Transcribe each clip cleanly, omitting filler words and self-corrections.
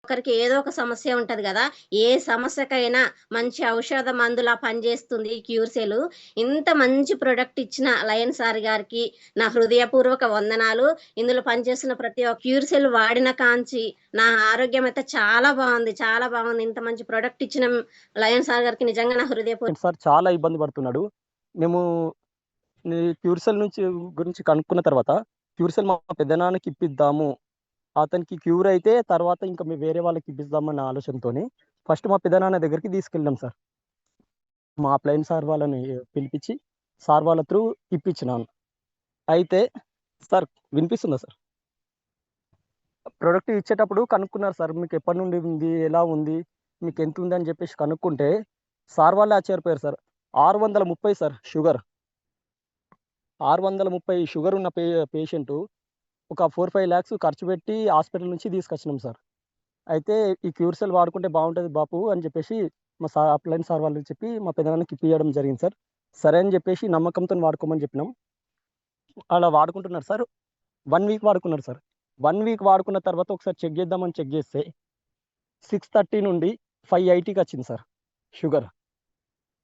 ఒకరికి ఏదో ఒక సమస్య ఉంటది గదా! ఏ సమస్యకైనా మంచి ఔషధ మందులా పనిజేస్తుంది ఈ క్యూర్సెలు. ఇంత మంచి ప్రొడక్ట్ ఇచ్చిన లయన్ సార్ గారికి నా హృదయపూర్వక వందనాలు. ఇందులో పనిచేస్తున్న ప్రతి ఒక్క క్యూర్సెల్ వాడిన కాంచి నా ఆరోగ్యం అయితే చాలా బావుంది. చాలా బాగుంది. ఇంత మంచి ప్రొడక్ట్ ఇచ్చిన లయన్ సార్ గారికి నిజంగా నా సార్ చాలా ఇబ్బంది పడుతున్నాడు. మేము ఈ క్యూర్సెల్ గురించి కనుక్కున్న తర్వాత క్యూర్సెల్ మా పెద్దనాన్నకి ఇప్పిద్దాము. అతనికి క్యూర్ అయితే తర్వాత ఇంకా మేము వేరే వాళ్ళకి ఇప్పిద్దామన్న ఆలోచనతోని ఫస్ట్ మా పెద్దనాన్న దగ్గరికి తీసుకెళ్ళాం సార్. మా అప్లయన్స్ సార్ వాళ్ళని పిలిపించి సార్ వాళ్ళ త్రూ ఇప్పించినాను. అయితే సార్ వినిపిస్తుందా సార్? ప్రోడక్ట్ ఇచ్చేటప్పుడు కనుక్కున్నారు సార్, మీకు ఎప్పటి నుండి ఉంది, ఎలా ఉంది, మీకు ఎంత ఉంది అని చెప్పేసి కనుక్కుంటే సార్ వాళ్ళే ఆశ్చర్యపోయారు సార్. 630 sir sugar. 630 షుగర్ ఉన్న పేషెంట్ ఒక 4-5 lakhs ఖర్చు పెట్టి హాస్పిటల్ నుంచి తీసుకొచ్చినాం సార్. అయితే ఈ క్యూర్సెల్ వాడుకుంటే బాగుంటుంది బాపు అని చెప్పేసి మా సార్ అప్లైన్ సార్ వాళ్ళు చెప్పి మా పెద్దనాన్నకి ఇప్పియడం జరిగింది సార్. సరే అని చెప్పేసి నమ్మకంతో వాడుకోమని చెప్పినాం. అలా వాడుకుంటున్నారు సార్. 1 week వాడుకున్నారు సార్. 1 week వాడుకున్న తర్వాత ఒకసారి చెక్ చేద్దామని చెక్ చేస్తే 630 నుండి 580కి వచ్చింది సార్ షుగర్.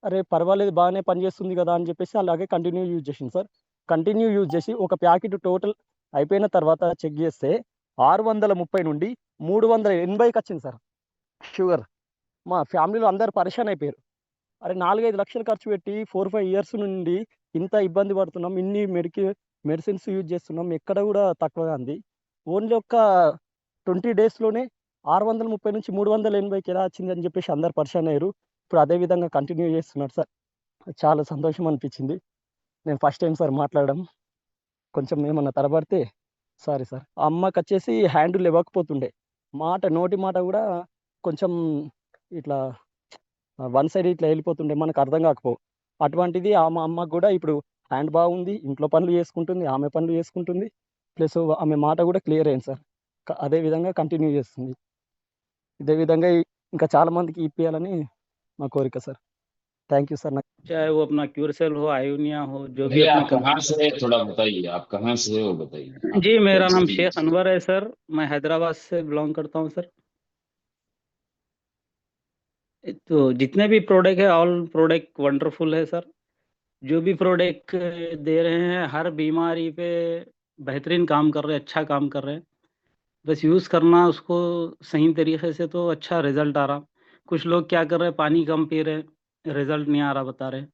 అరే పర్వాలేదు బాగానే పనిచేస్తుంది కదా అని చెప్పేసి అలాగే కంటిన్యూ యూజ్ చేసింది సార్. కంటిన్యూ యూజ్ చేసి ఒక ప్యాకెట్ టోటల్ అయిపోయిన తర్వాత చెక్ చేస్తే 630 నుండి 380కి వచ్చింది సార్ షుగర్. మా ఫ్యామిలీలో అందరు పరేషాన్ అయిపోయారు. అరే 4-5 లక్షలు ఖర్చు పెట్టి 4-5 years నుండి ఇంత ఇబ్బంది పడుతున్నాం, ఇన్ని మెడిసిన్స్ యూజ్ చేస్తున్నాం, ఎక్కడ కూడా తక్కువగా ఉంది. ఓన్లీ ఒక్క 20 daysలోనే 630 నుంచి 380కి ఎలా వచ్చింది అని చెప్పేసి అందరు పరేషాన్ అయ్యారు. ఇప్పుడు అదే విధంగా కంటిన్యూ చేస్తున్నారు సార్. చాలా సంతోషం అనిపించింది. నేను ఫస్ట్ టైం సార్ మాట్లాడడం. కొంచెం ఏమన్నా తడబడితే సారీ సార్. అమ్మకి వచ్చేసి హ్యాండిల్ ఇవ్వకపోతుండే, నోటి మాట కూడా కొంచెం ఇట్లా వన్ సైడ్ ఇట్లా వెళ్ళిపోతుండే, మనకు అర్థం కాకపోవు. అటువంటిది మా అమ్మకు కూడా ఇప్పుడు హ్యాండ్ బాగుంది, ఇంట్లో పనులు చేసుకుంటుంది, ఆమె పనులు చేసుకుంటుంది, ప్లస్ ఆమె మాట కూడా క్లియర్ అయింది సార్. అదే విధంగా కంటిన్యూ చేస్తుంది. ఇదే విధంగా ఇంకా చాలా మందికి ఇప్పియాలని మా కోరిక సార్. Thank you sir. चाहे वो अपना क्यूरसेल हो, आयोनिया हो, जो भी भैया अपना आप कहाँ से है थोड़ा बताइए, आप कहाँ से हो बताइए। जी मेरा नाम शेख अनवर है सर, मैं हैदराबाद से बिलोंग करता हूँ सर। तो जितने भी प्रोडक्ट है ऑल प्रोडक्ट वंडरफुल है सर। जो भी प्रोडक्ट दे रहे हैं हर बीमारी पे बेहतरीन काम कर रहे हैं, अच्छा काम कर रहे हैं। बस यूज़ करना उसको सही तरीके से तो अच्छा रिजल्ट आ रहा। कुछ लोग क्या कर रहे हैं, पानी कम पी रहे हैं, रिजल्ट नहीं आ रहा बता रहे।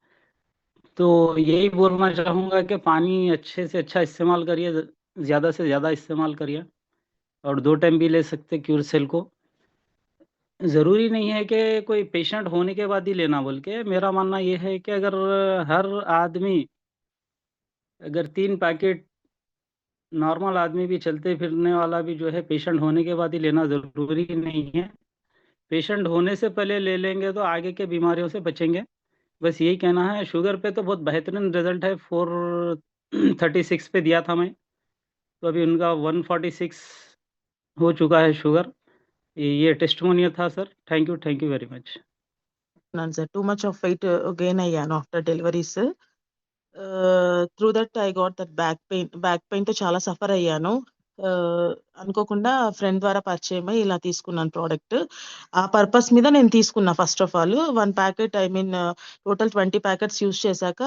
तो यही बोलना चाहूँगा कि पानी अच्छे से अच्छा इस्तेमाल करिए, ज़्यादा से ज़्यादा इस्तेमाल करिए, और 2 टाइम भी ले सकते क्यूरसेल को। ज़रूरी नहीं है कि कोई पेशेंट होने के बाद ही लेना बोल के। मेरा मानना ये है कि अगर हर आदमी अगर 3 पैकेट, नॉर्मल आदमी भी चलते फिरने वाला भी जो है पेशेंट होने के बाद ही लेना ज़रूरी नहीं है। पेशेंट होने से पहले ले लेंगे तो आगे के बीमारियों से बचेंगे। बस यही कहना है। शुगर पे तो बहुत बेहतरीन रिजल्ट है। 436 पे दिया था मैं, तो अभी उनका 146 हो चुका है शुगर। ये टेस्टिमोनियल था sir. Thank you very much. Sir, too much of weight gain అయ్యాను after deliveries. Through that I got that back pain తో చాలా సఫర్ అయ్యాను. అనుకోకుండా ఫ్రెండ్ ద్వారా పరిచయం అయ్యి ఇలా తీసుకున్నాను ప్రోడక్ట్. ఆ పర్పస్ మీద నేను తీసుకున్నా. First of all 1 packet total 20 packets use చేశాక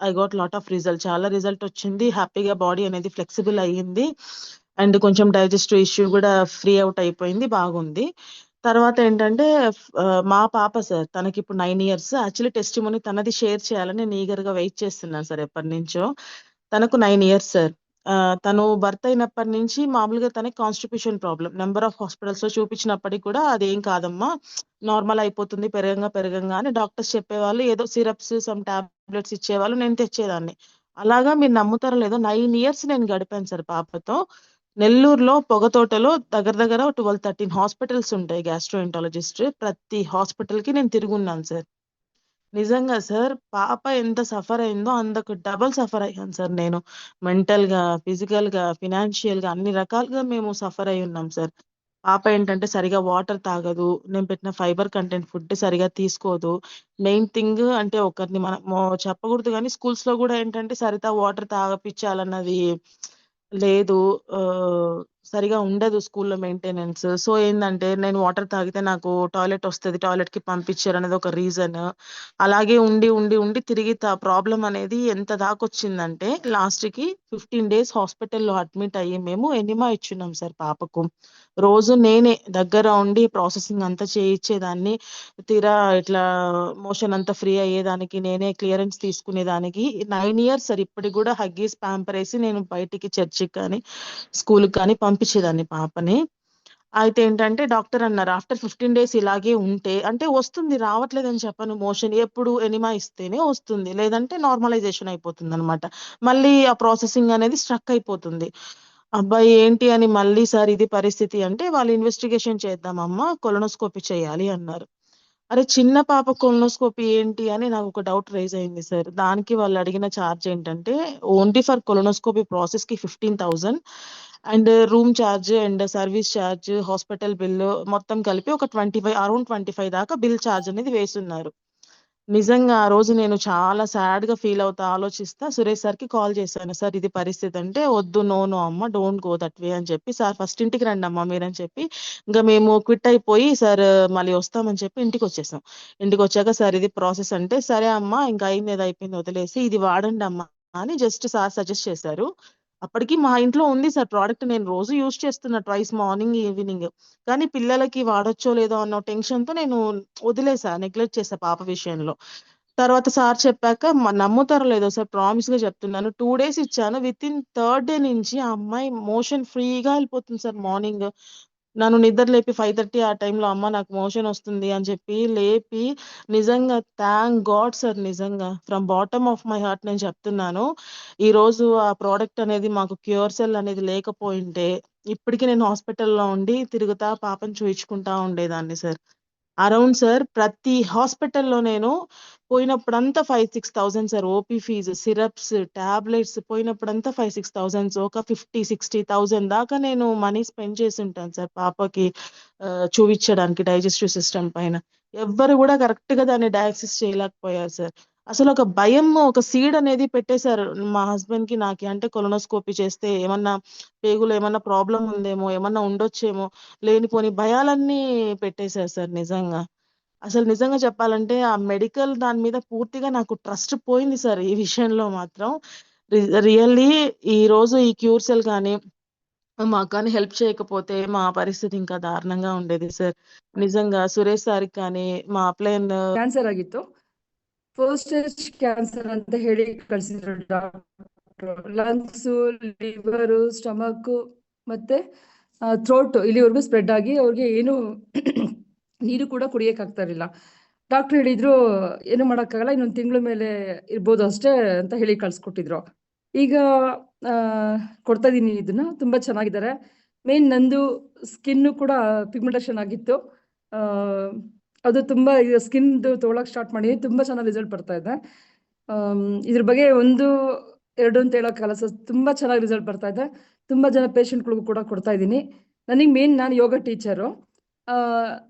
I got lot of result. చాలా రిజల్ట్ వచ్చింది. హ్యాపీగా బాడీ అనేది ఫ్లెక్సిబుల్ అయ్యింది అండ్ కొంచెం డైజెస్టివ్ ఇష్యూ కూడా ఫ్రీ అవుట్ అయిపోయింది. బాగుంది. తర్వాత ఏంటంటే మా పాప సార్, తనకి ఇప్పుడు 9 years. యాక్చువల్లీ టెస్టిమోనీ తనది షేర్ చేయాలని నేను ఈగర్గా వెయిట్ చేస్తున్నాను సార్ ఎప్పటి నుంచో. తనకు 9 years సార్. తను బర్త్ అయినప్పటి నుంచి మామూలుగా తనకి కాన్స్టిపేషన్ ప్రాబ్లం. నెంబర్ ఆఫ్ హాస్పిటల్స్లో చూపించినప్పటికీ కూడా అదేం కాదమ్మా, నార్మల్ అయిపోతుంది పెరగంగా అని డాక్టర్స్ చెప్పేవాళ్ళు. ఏదో సిరప్స్ సమ్ టాబ్లెట్స్ ఇచ్చేవాళ్ళు, నేను తెచ్చేదాన్ని. అలాగా మీరు నమ్ముతారో లేదో 9 years నేను గడిపాను సార్ పాపతో. నెల్లూరులో పొగతోటలో దగ్గర 12-13 హాస్పిటల్స్ ఉంటాయి గ్యాస్ట్రోఎంటాలజిస్ట్. ప్రతి హాస్పిటల్కి నేను తిరుగున్నాను సార్. నిజంగా సార్ పాప ఎంత సఫర్ అయిందో అందుకు డబల్ సఫర్ అయ్యాను సార్ నేను. మెంటల్గా, ఫిజికల్గా, ఫినాన్షియల్గా అన్ని రకాలుగా మేము సఫర్ అయి ఉన్నాం సార్. పాప ఏంటంటే సరిగా వాటర్ తాగదు, నేను పెట్టిన ఫైబర్ కంటెంట్ ఫుడ్ సరిగా తీసుకోదు. మెయిన్ థింగ్ అంటే ఒకరిని మనం చెప్పకూడదు కానీ స్కూల్స్లో కూడా ఏంటంటే సరితా వాటర్ తాగపించాలన్నది లేదు. సరిగా ఉండదు స్కూల్లో మెయింటెనెన్స్. సో ఏందంటే నేను వాటర్ తాగితే నాకు టాయిలెట్ వస్తది. టాయిలెట్‌కి పంపించరు అనేది ఒక రీజన్. అలాగే ఉండి తిరిగి ప్రాబ్లమ్ అనేది ఎంత దాకొచ్చిందంటే లాస్ట్‌కి 15 డేస్ హాస్పిటల్‌లో అడ్మిట్ అయ్యి మేము ఎనిమా ఇచ్చున్నాం సార్ పాపకు. రోజు నేనే దగ్గర ఉండి ప్రాసెసింగ్ అంతా చేయిచ్చేదాన్ని. తీరా ఇట్లా మోషన్ అంతా ఫ్రీ అయ్యేదానికి నేనే క్లియరెన్స్ తీసుకునేదానికి 9 ఇయర్స్ సార్. ఇప్పటికి కూడా హగ్గీస్, ప్యాంపర్ ఏసి నేను బయటికి చర్చికి కానీ, స్కూల్‌కి కానీ పంపించేదాన్ని పాపని. అయితే ఏంటంటే డాక్టర్ అన్నారు ఆఫ్టర్ 15 డేస్ ఇలాగే ఉంటే అంటే వస్తుంది, రావట్లేదని చెప్పను మోషన్. ఎప్పుడు ఎనిమా ఇస్తేనే వస్తుంది. లేదంటే నార్మలైజేషన్ అయిపోతుందనమాట. మళ్ళీ ఆ ప్రాసెసింగ్ అనేది స్ట్రక్ అయిపోతుంది. అబ్బాయి ఏంటి అని మళ్ళీ సార్ ఇది పరిస్థితి అంటే వాళ్ళు ఇన్వెస్టిగేషన్ చేద్దామమ్మా, కొలనోస్కోపీ చేయాలి అన్నారు. అరే చిన్న పాప కొలనోస్కోపీ ఏంటి అని నాకు ఒక డౌట్ రైజ్ అయింది సార్. దానికి వాళ్ళు అడిగిన ఛార్జ్ ఏంటంటే ఓన్లీ ఫర్ కొలనోస్కోపీ ప్రాసెస్‌కి 15,000 and room charge and service charge, hospital bill మొత్తం కలిపి ఒక 25 అరౌండ్ 25 దాకా బిల్ ఛార్జ్ అనేది వేసున్నారు. నిజంగా ఆ రోజు నేను చాలా సాడ్‌గా ఫీల్ అవుతా ఆలోచిస్తా సురేష్ సార్‌కి కాల్ చేశాను. సార్ ఇది పరిస్థితి అంటే, "వద్దు, నో అమ్మ, డోంట్ గో దట్ వే" అని చెప్పి, "సార్ ఫస్ట్ ఇంటికి రండమ్మా మీరని" చెప్పి ఇంక మేము క్విట్ అయిపోయి సార్ మళ్ళీ వస్తామని చెప్పి ఇంటికొచ్చేసాం. ఇంటికొచ్చాక సార్ ఇది ప్రాసెస్ అంటే, "సరే అమ్మా ఇంక అయింది ఏదో అయిపోయింది వదిలేసి ఇది వాడండమ్మా" అని జస్ట్ సార్ సజెస్ట్ చేశారు. అప్పటికి మా ఇంట్లో ఉంది సార్ ప్రొడక్ట్. నేను రోజు యూజ్ చేస్తున్నా ట్వైస్ మార్నింగ్, ఈవినింగ్. కానీ పిల్లలకి వాడొచ్చో లేదో అన్న టెన్షన్‌తో నేను వదిలేసా, నెగ్లెక్ట్ చేశా పాప విషయంలో. తర్వాత సార్ చెప్పాక నమ్ముతారో లేదో సార్ ప్రామిస్‌గా చెప్తున్నాను 2 డేస్ ఇచ్చాను. వితిన్ థర్డ్ డే నుంచి ఆ అమ్మాయి మోషన్ ఫ్రీగా వెళ్ళిపోతుంది సార్ మార్నింగ్. నన్ను నిద్ర లేపి 5:30 ఆ టైంలో అమ్మ నాకు మోషన్ వస్తుంది అని చెప్పి లేపి నిజంగా థాంక్ గాడ్ సార్, నిజంగా from bottom of my heart నేను చెప్తున్నాను. ఈరోజు ఆ ప్రోడక్ట్ అనేది మాకు క్యూర్ సెల్ అనేది లేకపోయింటే ఇప్పటికి నేను హాస్పిటల్‌లో ఉండి తిరుగుతా పాపని చూయించుకుంటా ఉండేదాన్ని సార్. అరౌండ్ సార్ ప్రతి హాస్పిటల్‌లో నేను పోయినప్పుడంతా 5,000-6,000 sir. OP fee, syrups, tablets పోయినప్పుడంతా 5,000-6,000 ఒక 50,000-60,000 దాకా నేను మనీ స్పెండ్ చేసుంటాను సార్ పాపకి చూయించడానికి డైజెస్టివ్ సిస్టమ్ పైన. ఎవ్వరు కూడా కరెక్ట్‌గా దాన్ని డయాగ్నోసిస్ చేయలేకపోయారు సార్. అసలు ఒక భయం, ఒక సీడ్ అనేది పెట్టేశారు మా హస్బెండ్‌కి నాకి. అంటే కొలనోస్కోపీ చేస్తే ఏమన్నా పేగులో ఏమన్నా ప్రాబ్లమ్ ఉందేమో, ఏమన్నా ఉండొచ్చేమో, లేనిపోని భయాలన్నీ పెట్టేశారు సార్ నిజంగా. అసలు నిజంగా చెప్పాలంటే ఆ మెడికల్ దాని మీద పూర్తిగా నాకు ట్రస్ట్ పోయింది సార్ ఈ విషయంలో మాత్రం. రియల్లీ ఈరోజు ఈ క్యూర్ సెల్ గాని మాకు గాని హెల్ప్ చేయకపోతే మా పరిస్థితి ఇంకా దారుణంగా ఉండేది సార్. నిజంగా సురేష్ సార్‌కి కానీ మా అప్లైన్ ಕ್ಯಾನ್ಸರ್ ಆಗಿತ್ತು. ಫಸ್ಟ್ ಸ್ಟೇಜ್ ಕ್ಯಾನ್ಸರ್ ಅಂತ ಹೇಳಿ ಕಳಿಸಿದ್ರು ಡಾಕ್ಟ್ರು. ಲಂಗ್ಸು, ಲಿವರು, ಸ್ಟಮಕ್ಕು ಮತ್ತೆ ಥ್ರೋಟ್ ಇಲ್ಲಿವರೆಗೂ ಸ್ಪ್ರೆಡ್ ಆಗಿ ಅವ್ರಿಗೆ ಏನು ನೀರು ಕೂಡ ಕುಡಿಯೋಕ್ಕಾಗ್ತಾ ಇರಲಿಲ್ಲ. ಡಾಕ್ಟ್ರು ಹೇಳಿದ್ರು ಏನು ಮಾಡೋಕ್ಕಾಗಲ್ಲ, ಇನ್ನೊಂದು ತಿಂಗಳ ಮೇಲೆ ಇರ್ಬೋದು ಅಷ್ಟೇ ಅಂತ ಹೇಳಿ ಕಳಿಸ್ಕೊಟ್ಟಿದ್ರು. ಈಗ ಕೊಡ್ತಾ ಇದ್ದೀನಿ ಇದನ್ನ, ತುಂಬ ಚೆನ್ನಾಗಿದ್ದಾರೆ. ಮೇನ್ ನಂದು ಸ್ಕಿನ್ನು ಕೂಡ ಪಿಗ್ಮೆಂಟೇಷನ್ ಆಗಿತ್ತು. ಅದು ತುಂಬ ಈಗ ಸ್ಕಿನ್ದು ತೊಗೊಳಕ್ಕೆ ಸ್ಟಾರ್ಟ್ ಮಾಡಿದ್ದೀನಿ, ತುಂಬ ಚೆನ್ನಾಗಿ ರಿಸಲ್ಟ್ ಬರ್ತಾ ಇದೆ. ಇದ್ರ ಬಗ್ಗೆ 1, 2 ಅಂತ ಹೇಳೋಕ್ಕಾಗಲ್ಲ ಸರ್, ತುಂಬ ಚೆನ್ನಾಗಿ ರಿಸಲ್ಟ್ ಬರ್ತಾ ಇದೆ. ತುಂಬ ಜನ ಪೇಷಂಟ್ಗಳಿಗೂ ಕೂಡ ಕೊಡ್ತಾ ಇದ್ದೀನಿ. ನನಗೆ ಮೇನ್ ನಾನು ಯೋಗ ಟೀಚರು.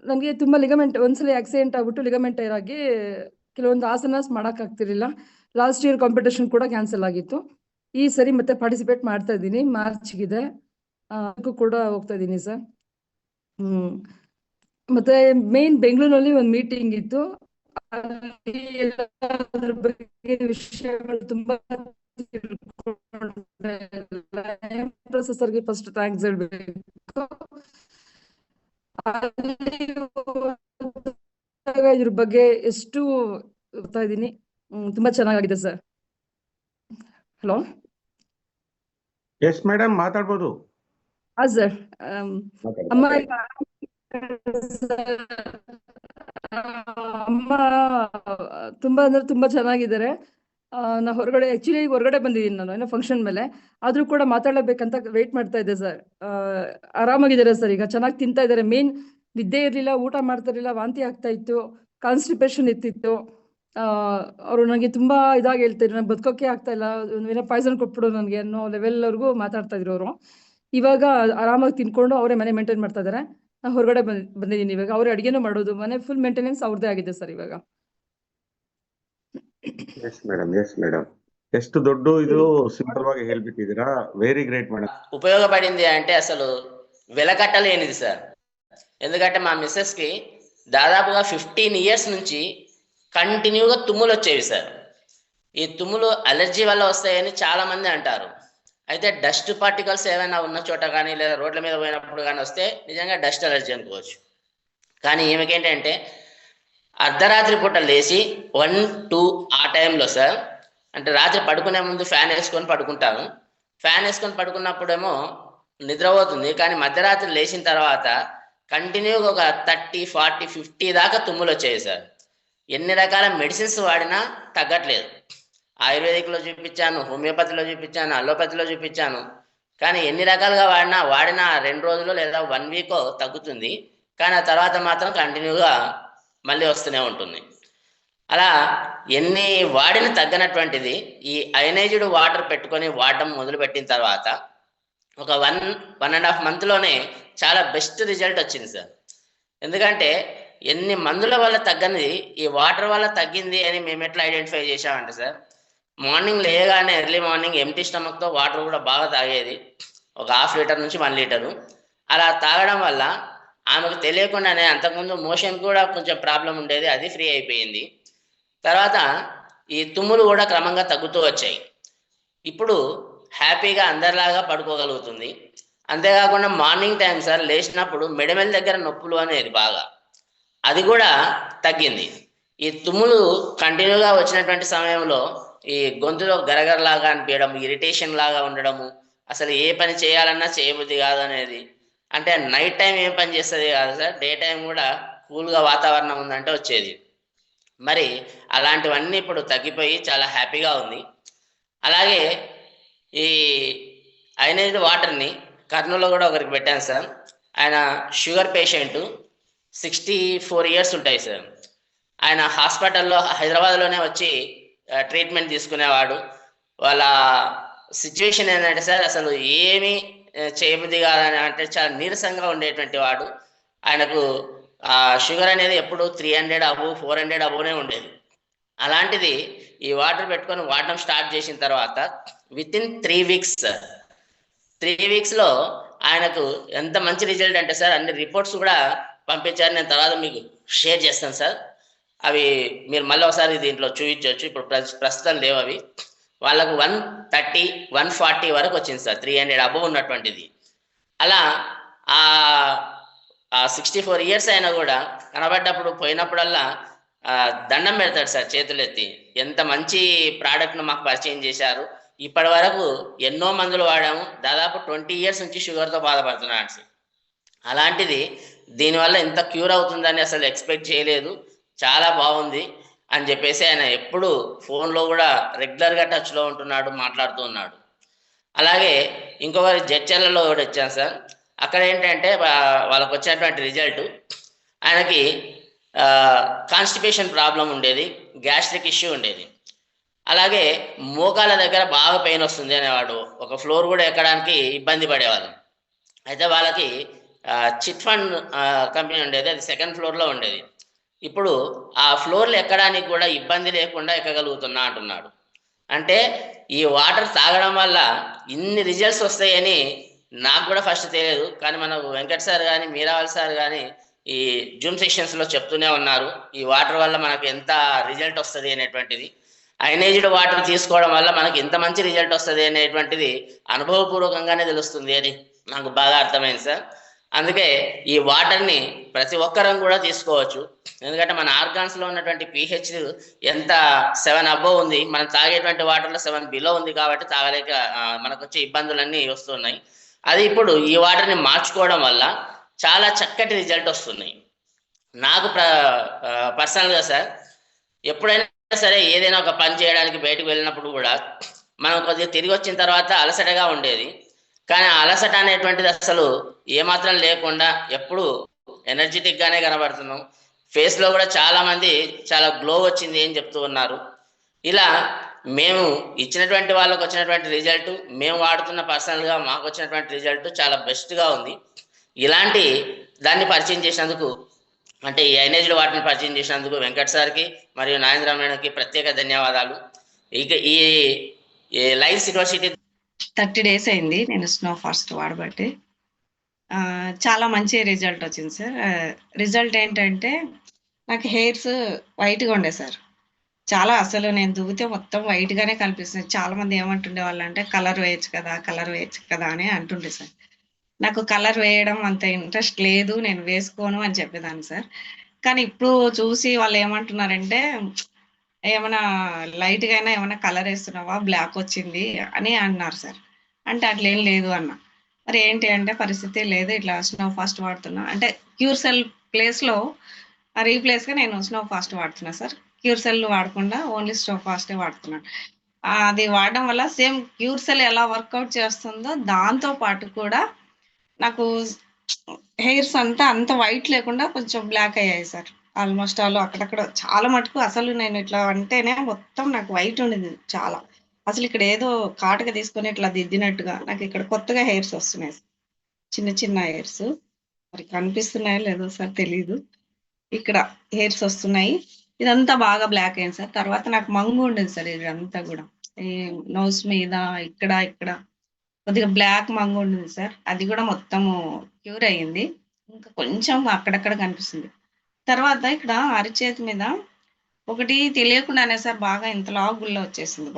ನನಗೆ ತುಂಬ ಲಿಗಮೆಂಟ್ ಒಂದ್ಸಲ ಆಕ್ಸಿಡೆಂಟ್ ಆಗ್ಬಿಟ್ಟು ಲಿಗಮೆಂಟ್ ಟೈರ್ ಆಗಿ ಕೆಲವೊಂದು ಆಸನಾಸ್ ಮಾಡೋಕ್ಕಾಗ್ತಿರ್ಲಿಲ್ಲ. ಲಾಸ್ಟ್ ಇಯರ್ ಕಾಂಪಿಟೇಷನ್ ಕೂಡ ಕ್ಯಾನ್ಸಲ್ ಆಗಿತ್ತು. ಈ ಸರಿ ಮತ್ತೆ ಪಾರ್ಟಿಸಿಪೇಟ್ ಮಾಡ್ತಾ ಇದ್ದೀನಿ, ಮಾರ್ಚ್ಗಿದೆ. ಅದಕ್ಕೂ ಕೂಡ ಹೋಗ್ತಾ ಇದ್ದೀನಿ ಸರ್. ಮತ್ತೆ ಮೇನ್ ಬೆಂಗಳೂರಲ್ಲಿ ಒಂದು ಮೀಟಿಂಗ್ ಇತ್ತು. ಅಲ್ಲಿ ಅದ್ರ ಬಗ್ಗೆ ವಿಷಯಗಳು ತುಂಬಾ ಪ್ರೊಸೆಸರ್ಗೆ ಫಸ್ಟ್ ಥ್ಯಾಂಕ್ಸ್ ಹೇಳ್ಬೇಕು. ಇದ್ರ ಬಗ್ಗೆ ಎಷ್ಟು ಓದ್ತಾ ಇದ್ದೀನಿ, ತುಂಬಾ ಚೆನ್ನಾಗಿದೆ ಸರ್. ಹಲೋ, ಎಸ್ ಮೇಡಮ್, ಮಾತಾಡ್ಬೋದು. ಹಾ ಸರ್. ಅಮ್ಮ ಅಮ್ಮ ತುಂಬಾ ಅಂದ್ರೆ ತುಂಬಾ ಚೆನ್ನಾಗಿದ್ದಾರೆ. ನಾ ಹೊರಗಡೆ ಆಕ್ಚುಲಿ ಹೊರಗಡೆ ಬಂದಿದ್ದೀನಿ ನಾನು ಏನೋ ಫಂಕ್ಷನ್ ಮೇಲೆ, ಆದ್ರೂ ಕೂಡ ಮಾತಾಡಲೇಬೇಕಂತ ವೇಟ್ ಮಾಡ್ತಾ ಇದ್ದೆ ಸರ್. ಆರಾಮಾಗಿದ್ದಾರೆ ಸರ್, ಈಗ ಚೆನ್ನಾಗಿ ತಿಂತಾ ಇದ್ದಾರೆ. ಮೇನ್ ನಿದ್ದೆ ಇರಲಿಲ್ಲ, ಊಟ ಮಾಡ್ತಾ ಇರಲಿಲ್ಲ, ವಾಂತಿ ಆಗ್ತಾ ಇತ್ತು, ಕಾನ್ಸ್ಟಿಪೇಷನ್ ಇತ್ತಿತ್ತು. ಅವರು ನನಗೆ ತುಂಬಾ ಇದಾಗಿ ಹೇಳ್ತಿದ್ರು, ನಂಗೆ ಬದುಕೋಕೆ ಆಗ್ತಾ ಇಲ್ಲ, ಏನೋ ಪಾಯ್ಸನ್ ಕೊಟ್ಬಿಡು ನನಗೆ ಅನ್ನೋ ಲೆವೆಲ್ವರೆಗೂ ಮಾತಾಡ್ತಾ ಇದ್ರು ಅವರು. ಇವಾಗ ಆರಾಮಾಗಿ ತಿನ್ಕೊಂಡು ಅವರೇ ಮನೆ ಮೇಂಟೈನ್ ಮಾಡ್ತಾ ಇದ್ದಾರೆ. ನಾ ಹೊರಗಡೆ ಬಂದಿದ್ದೀನಿ ಇವಾಗ. ಅವ್ರ ಅಡಿಗೆನೂ ಮಾಡೋದು, ಮನೆ ಫುಲ್ ಮೇಂಟೆನೆನ್ಸ್ ಅವ್ರದ್ದೇ ಆಗಿದೆ ಸರ್ ಇವಾಗ. Yes madam, yes madam. ಎಷ್ಟು ದೊಡ್ಡ ಇದು ಸಿಂಪಲ್ ಆಗಿ ಹೇಳ್ಬಿಟ್ಟಿದ್ದೀರಾ, ವೆರಿ ಗ್ರೇಟ್ ಮೇಡಮ್. ఉపయోగపడింది అంటే అసలు వెలకట్టలేనిది సార్. ఎందుకంటే మా మిస్సెస్కి దాదాపుగా 15 ఇయర్స్ నుంచి కంటిన్యూగా తుమ్ములు వచ్చేవి సార్. ఈ తుమ్ములు అలర్జీ వల్ల వస్తాయని చాలా మంది అంటారు. అయితే డస్ట్ పార్టికల్స్ ఏమైనా ఉన్న చోట కానీ లేదా రోడ్ల మీద పోయినప్పుడు కానీ వస్తే నిజంగా డస్ట్ అలర్జీ అనుకోవచ్చు. కానీ ఈమెకేంటంటే అర్ధరాత్రి పూట లేచి 1-2 ఆ టైంలో సార్, అంటే రాత్రి పడుకునే ముందు ఫ్యాన్ వేసుకొని పడుకుంటాను. ఫ్యాన్ వేసుకొని పడుకున్నప్పుడేమో నిద్రపోతుంది, కానీ మధ్యరాత్రి లేచిన తర్వాత కంటిన్యూగా ఒక 30, 40, 50 దాకా తుమ్ములు వచ్చాయి సార్. ఎన్ని రకాల మెడిసిన్స్ వాడినా తగ్గట్లేదు. ఆయుర్వేదిక్లో చూపించాను, హోమియోపతిలో చూపించాను, అలోపతిలో చూపించాను. కానీ ఎన్ని రకాలుగా వాడినా 2 రోజులు లేదా 1 వీక్ తగ్గుతుంది. కానీ ఆ తర్వాత మాత్రం కంటిన్యూగా మళ్ళీ వస్తూనే ఉంటుంది. అలా ఎన్ని వాడిన తగ్గనటువంటిది ఈ అయనైజ్డ్ వాటర్ పెట్టుకొని వాడడం మొదలుపెట్టిన తర్వాత ఒక 1.5 మంత్లోనే చాలా బెస్ట్ రిజల్ట్ వచ్చింది సార్. ఎందుకంటే ఎన్ని మందుల వల్ల తగ్గనిది ఈ వాటర్ వల్ల తగ్గింది అని మేము ఎట్లా ఐడెంటిఫై చేసామంటే సార్, మార్నింగ్ లేగానే ఎర్లీ మార్నింగ్ ఎంటీ స్టమక్తో వాటర్ కూడా బాగా తాగేది, ఒక 1/2 లీటర్ నుంచి 1 లీటరు. అలా తాగడం వల్ల ఆమెకు తెలియకుండానే అంతకుముందు మోషన్ కూడా కొంచెం ప్రాబ్లం ఉండేది, అది ఫ్రీ అయిపోయింది. తర్వాత ఈ తుమ్ములు కూడా క్రమంగా తగ్గుతూ వచ్చాయి. ఇప్పుడు హ్యాపీగా అందరిలాగా పడుకోగలుగుతుంది. అంతేకాకుండా మార్నింగ్ టైం సార్ లేచినప్పుడు మెడమెల దగ్గర నొప్పులు అనేది బాగా, అది కూడా తగ్గింది. ఈ తుమ్ములు కంటిన్యూగా వచ్చినటువంటి సమయంలో ఈ గొంతులో గరగరలాగా అనిపించడం, ఇరిటేషన్ లాగా ఉండడము, అసలు ఏ పని చేయాలన్నా చేయబుద్ధి కాదు అనేది. అంటే నైట్ టైం ఏం పని చేస్తుంది కాదు సార్, డే టైం కూడా కూల్గా వాతావరణం ఉందంటే వచ్చేది. మరి అలాంటివన్నీ ఇప్పుడు తగ్గిపోయి చాలా హ్యాపీగా ఉంది. అలాగే ఈ అయనైజ్డ్ వాటర్ని కర్నూలులో కూడా ఒకరికి పెట్టాను సార్. ఆయన షుగర్ పేషెంటు, 64 ఇయర్స్ ఉంటాయి సార్. ఆయన హాస్పిటల్లో హైదరాబాద్లోనే వచ్చి ట్రీట్మెంట్ తీసుకునేవాడు. వాళ్ళ సిచ్యువేషన్ ఏంటంటే సార్, అసలు ఏమీ చేయబుద్ధి కాదని, అంటే చాలా నీరసంగా ఉండేటువంటి వాడు. ఆయనకు షుగర్ అనేది ఎప్పుడు 300 అబోవ్ 400 అబోవ్నే ఉండేది. అలాంటిది ఈ వాటర్ పెట్టుకొని వాడడం స్టార్ట్ చేసిన తర్వాత వితిన్ 3 వీక్స్ సార్, 3 వీక్స్లో ఆయనకు ఎంత మంచి రిజల్ట్ అంటే సార్, అన్ని రిపోర్ట్స్ కూడా పంపించారు. నేను తర్వాత మీకు షేర్ చేస్తాను సార్. అవి మీరు మళ్ళీ ఒకసారి దీంట్లో చూపించవచ్చు. ఇప్పుడు ప్రస్తుతం లేవు అవి. వాళ్ళకు 130, 140 వరకు వచ్చింది సార్, 300 అబోవ్ ఉన్నటువంటిది. అలా ఆ 64 ఇయర్స్ అయినా కూడా కనబడ్డప్పుడు పోయినప్పుడల్లా దండం పెడతాడు సార్ చేతులెత్తి. ఎంత మంచి ప్రోడక్ట్ను మాకు పరిచయం చేశారు. ఇప్పటి వరకు ఎన్నో మందులు వాడాము, దాదాపు 20 ఇయర్స్ నుంచి షుగర్తో బాధపడుతున్నాడు సార్. అలాంటిది దీనివల్ల ఇంత క్యూర్ అవుతుందని అసలు ఎక్స్పెక్ట్ చేయలేదు, చాలా బాగుంది అని చెప్పేసి ఆయన ఎప్పుడు ఫోన్లో కూడా రెగ్యులర్గా టచ్లో ఉంటున్నాడు, మాట్లాడుతూ ఉన్నాడు. అలాగే ఇంకొకరి జడ్చర్లలో కూడా వచ్చాను సార్. అక్కడ ఏంటంటే వాళ్ళకు వచ్చినటువంటి రిజల్ట్, ఆయనకి కాన్స్టిపేషన్ ప్రాబ్లం ఉండేది, గ్యాస్ట్రిక్ ఇష్యూ ఉండేది. అలాగే మోకాల దగ్గర బాగా పెయిన్ వస్తుంది అనేవాడు. ఒక ఫ్లోర్ కూడా ఎక్కడానికి ఇబ్బంది పడేవాళ్ళు. అయితే వాళ్ళకి చిట్ ఫండ్ కంపెనీ ఉండేది, అది 2nd ఫ్లోర్లో ఉండేది. ఇప్పుడు ఆ ఫ్లోర్లు ఎక్కడానికి కూడా ఇబ్బంది లేకుండా ఎక్కగలుగుతున్నా అంటున్నాడు. అంటే ఈ వాటర్ తాగడం వల్ల ఇన్ని రిజల్ట్స్ వస్తాయని నాకు కూడా ఫస్ట్ తెలియదు. కానీ మన వెంకట్ సార్ కానీ మీరావల్ సార్ కానీ ఈ జూమ్ సెషన్స్లో చెప్తూనే ఉన్నారు, ఈ వాటర్ వల్ల మనకు ఎంత రిజల్ట్ వస్తుంది అనేటువంటిది. అయనైజ్డ్ వాటర్ తీసుకోవడం వల్ల మనకి ఇంత మంచి రిజల్ట్ వస్తుంది అనేటువంటిది అనుభవపూర్వకంగానే తెలుస్తుంది అని నాకు బాగా అర్థమైంది సార్. అందుకే ఈ వాటర్ని ప్రతి ఒక్కరం కూడా తీసుకోవచ్చు. ఎందుకంటే మన ఆర్గాన్స్లో ఉన్నటువంటి pH ఎంత 7 అబోవ్ ఉంది, మనం తాగేటువంటి వాటర్లో 7 బిలో ఉంది. కాబట్టి తాగలేక మనకు వచ్చే ఇబ్బందులన్నీ వస్తున్నాయి. అది ఇప్పుడు ఈ వాటర్ని మార్చుకోవడం వల్ల చాలా చక్కటి రిజల్ట్ వస్తున్నాయి. నాకు పర్సనల్గా సార్, ఎప్పుడైనా సరే ఏదైనా ఒక పని చేయడానికి బయటకు వెళ్ళినప్పుడు కూడా మనం కొద్దిగా తిరిగి వచ్చిన తర్వాత అలసటగా ఉండేది. కానీ ఆ అలసట అనేటువంటిది అసలు ఏమాత్రం లేకుండా ఎప్పుడు ఎనర్జెటిక్గానే కనబడుతున్నాం. ఫేస్లో కూడా చాలామంది చాలా గ్లో వచ్చింది అని చెప్తూ ఉన్నారు. ఇలా మేము ఇచ్చినటువంటి వాళ్ళకు వచ్చినటువంటి రిజల్ట్, మేము వాడుతున్న పర్సనల్గా మాకు వచ్చినటువంటి రిజల్ట్ చాలా బెస్ట్గా ఉంది. ఇలాంటి దాన్ని పరిచయం చేసినందుకు, అంటే ఈ అయనైజ్డ్ వాటర్ని పరిచయం చేసినందుకు వెంకట్ సార్కి మరియు నాగేంద్ర మేడంకి ప్రత్యేక ధన్యవాదాలు. ఇక ఈ లయన్స్ యూనివర్సిటీ 30 days అయింది నేను స్నో ఫాస్ట్ వాడబట్టి. చాలా మంచి రిజల్ట్ వచ్చింది సార్. రిజల్ట్ ఏంటంటే నాకు హెయిర్స్ వైట్గా ఉండే సార్. చాలా అసలు నేను దువ్వితే మొత్తం వైట్ గానే కనిపిస్తుంది. చాలా మంది ఏమంటుండే వాళ్ళు అంటే కలర్ వేయచ్చు కదా అని అంటుండే సార్. నాకు కలర్ వేయడం అంత ఇంట్రెస్ట్ లేదు, నేను వేసుకోను అని చెప్పేదాన్ని సార్. కానీ ఇప్పుడు చూసి వాళ్ళు ఏమంటున్నారంటే ఏమైనా లైట్గా అయినా ఏమైనా కలర్ వేస్తున్నావా, బ్లాక్ వచ్చింది అని అన్నారు సార్. అంటే అట్లేం లేదు అన్న. మరి ఏంటి అంటే పరిస్థితి లేదు, ఇట్లా స్నో ఫాస్ట్ వాడుతున్నా అంటే క్యూర్ సెల్ ప్లేస్లో రీప్లేస్గా నేను స్నో ఫాస్ట్ వాడుతున్నా సార్. క్యూర్ సెల్ వాడకుండా ఓన్లీ స్నో ఫాస్టే వాడుతున్నాను. అది వాడడం వల్ల సేమ్ క్యూర్ సెల్ ఎలా వర్కౌట్ చేస్తుందో దాంతో పాటు కూడా నాకు హెయిర్స్ అంత వైట్ లేకుండా కొంచెం బ్లాక్ అయ్యాయి సార్. ఆల్మోస్ట్ ఆల్ అక్కడక్కడ చాలా మటుకు అసలు నేను ఇట్లా అంటేనే మొత్తం నాకు వైట్ ఉండేది చాలా. అసలు ఇక్కడ ఏదో కాటుక తీసుకొని ఇట్లా దిద్దినట్టుగా నాకు ఇక్కడ కొత్తగా హెయిర్స్ వస్తున్నాయి, చిన్న చిన్న హెయిర్స్. మరి కనిపిస్తున్నాయో లేదో సార్ తెలీదు. ఇక్కడ హెయిర్స్ వస్తున్నాయి, ఇదంతా బాగా బ్లాక్ అయింది సార్. తర్వాత నాకు మంగు ఉండేది సార్, ఇదంతా కూడా ఈ నోస్ మీద ఇక్కడ కొద్దిగా బ్లాక్ మంగు ఉండేది సార్. అది కూడా మొత్తము క్యూర్ అయ్యింది, ఇంకా కొంచెం అక్కడక్కడ కనిపిస్తుంది. తర్వాత ఇక్కడ అరిచేతి మీద ఒకటి తెలియకుండానే సార్ బాగా ఇంతలా గుళ్ళ వచ్చేసింది,